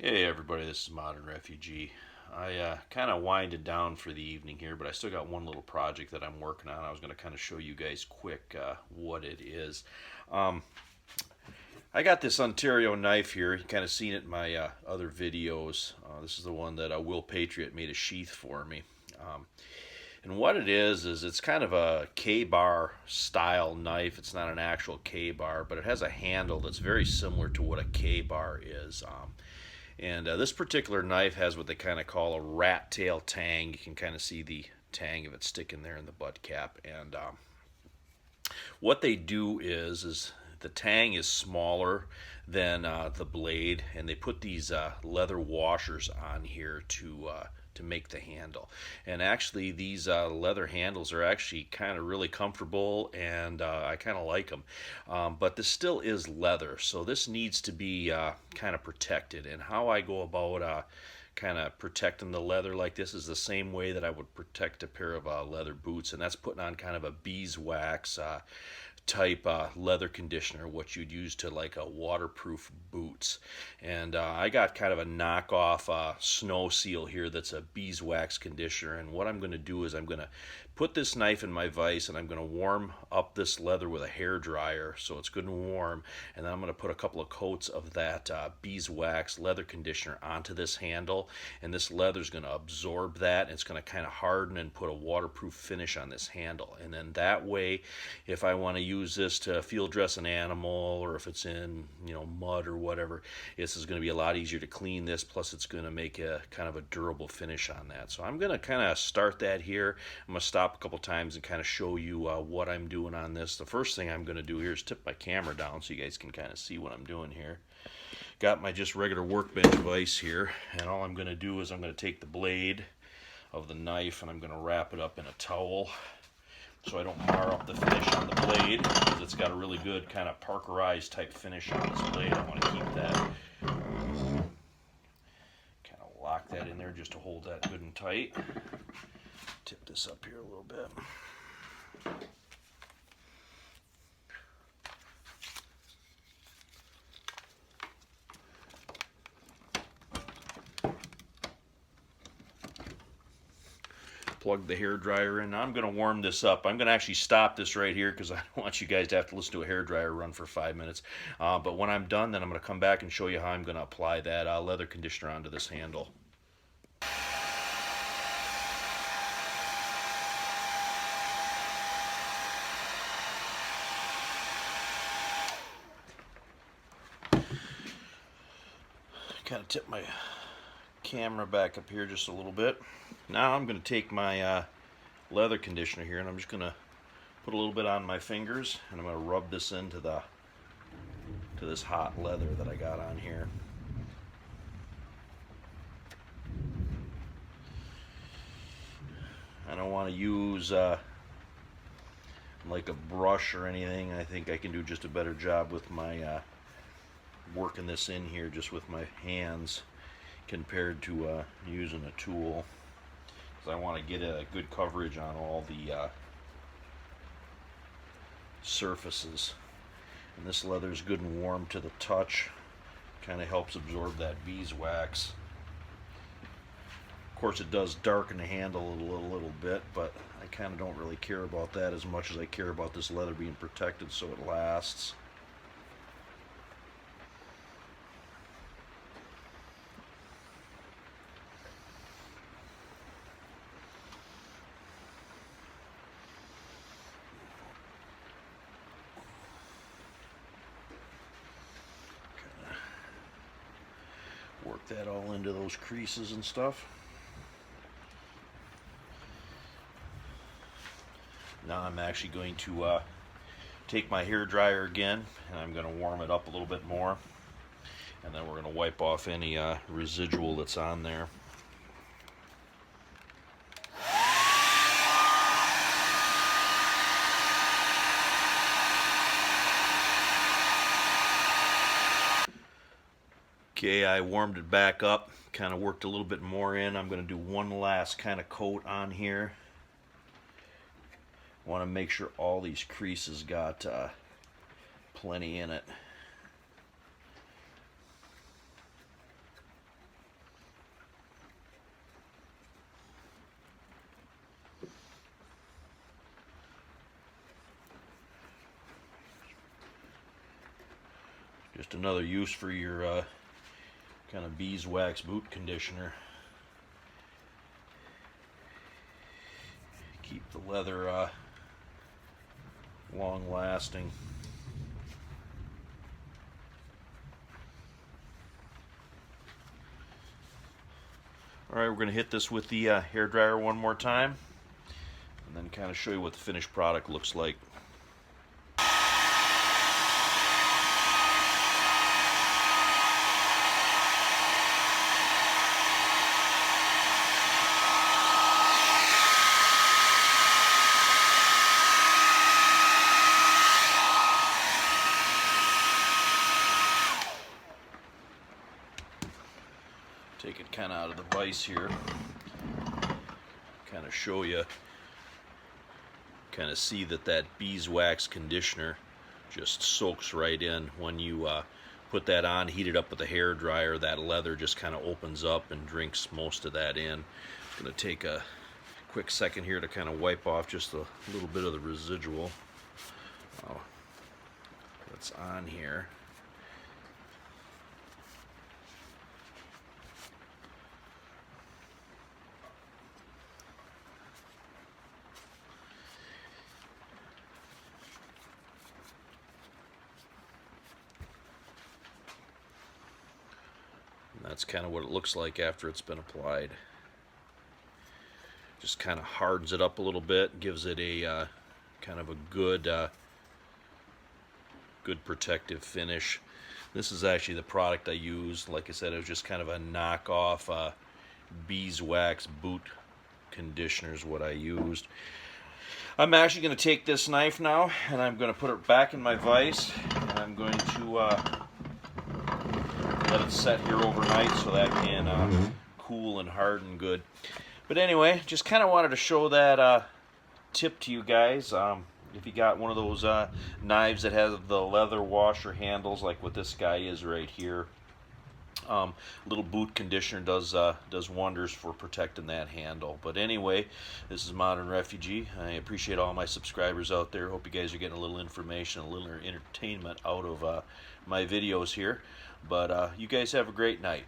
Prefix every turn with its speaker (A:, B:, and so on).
A: Hey everybody, this is Modern Refugee. I kind of winded down for the evening here, but I still got one little project that I'm working on. I was going to kind of show you guys quick what it is. Um, I got this Ontario knife here. You kind of seen it in my other videos. This is the one that Will Patriot made a sheath for me. Um, and what it is it's kind of a K-bar style knife. It's not an actual K-bar, but it has a handle that's very similar to what a K-bar is. And this particular knife has what they kind of call a rat tail tang. You can kind of see the tang of it sticking there in the butt cap. And what they do is the tang is smaller than the blade, and they put these leather washers on here to make the handle. And actually, these leather handles are actually kind of really comfortable, and I kind of like them. But this still is leather, so this needs to be kind of protected. And how I go about kind of protecting the leather like this is the same way that I would protect a pair of leather boots, and that's putting on kind of a beeswax type leather conditioner, what you'd use to like a waterproof boots. And I got kind of a knockoff snow seal here that's a beeswax conditioner. And what I'm going to do is I'm going to put this knife in my vise, and I'm going to warm up this leather with a hair dryer so it's good and warm. And then I'm going to put a couple of coats of that beeswax leather conditioner onto this handle, and this leather is going to absorb that, and it's going to kind of harden and put a waterproof finish on this handle. And then that way, if I want to use this to field dress an animal, or if it's in mud or whatever, this is going to be a lot easier to clean this, plus it's going to make a kind of a durable finish on that. So I'm going to kind of start that here. I'm going to stop a couple times and kind of show you what I'm doing on this. The first thing I'm going to do here is tip my camera down so you guys can kind of see what I'm doing here. Got my just regular workbench vise here, and all I'm going to do is I'm going to take the blade of the knife and I'm going to wrap it up in a towel so I don't mar up the finish on the blade, because it's got a really good kind of parkerized type finish on this blade. I want to keep that, kind of lock that in there just to hold that good and tight. Tip this up here a little bit. Plug the hair dryer in. Now I'm going to warm this up. I'm going to actually stop this right here because I don't want you guys to have to listen to a hair dryer run for 5 minutes. But when I'm done, then I'm going to come back and show you how I'm going to apply that leather conditioner onto this handle. Kind of tip my camera back up here just a little bit. Now I'm going to take my leather conditioner here, and I'm just going to put a little bit on my fingers, and I'm going to rub this into this hot leather that I got on here. I don't want to use like a brush or anything. I think I can do just a better job with my working this in here just with my hands compared to using a tool, because I want to get a good coverage on all the surfaces. And this leather is good and warm to the touch, kind of helps absorb that beeswax. Of course, it does darken the handle a little bit, but I kind of don't really care about that as much as I care about this leather being protected so it lasts. Work that all into those creases and stuff. Now I'm actually going to take my hair dryer again, and I'm going to warm it up a little bit more, and then we're going to wipe off any residual that's on there. Okay, I warmed it back up, kind of worked a little bit more in. I'm going to do one last kind of coat on here. I want to make sure all these creases got plenty in it. Just another use for your kind of beeswax boot conditioner. Keep the leather long lasting. Alright, we're going to hit this with the hair dryer one more time, and then kind of show you what the finished product looks like. Take it kind of out of the vise here, kind of show you, kind of see that beeswax conditioner just soaks right in. When you put that on, heat it up with a hair dryer, that leather just kind of opens up and drinks most of that in. I'm going to take a quick second here to kind of wipe off just a little bit of the residual that's on here. That's kind of what it looks like after it's been applied. Just kind of hardens it up a little bit, gives it a kind of a good protective finish. This is actually the product I used. Like I said, it was just kind of a knockoff beeswax boot conditioner is what I used. I'm actually going to take this knife now and I'm going to put it back in my vise, and I'm going to let it set here overnight so that can cool and harden good. But anyway, just kind of wanted to show that tip to you guys. If you got one of those knives that has the leather washer handles like what this guy is right here, little boot conditioner does wonders for protecting that handle. But anyway, this is Modern Refugee. I appreciate all my subscribers out there. Hope you guys are getting a little information, a little entertainment out of my videos here. But you guys have a great night.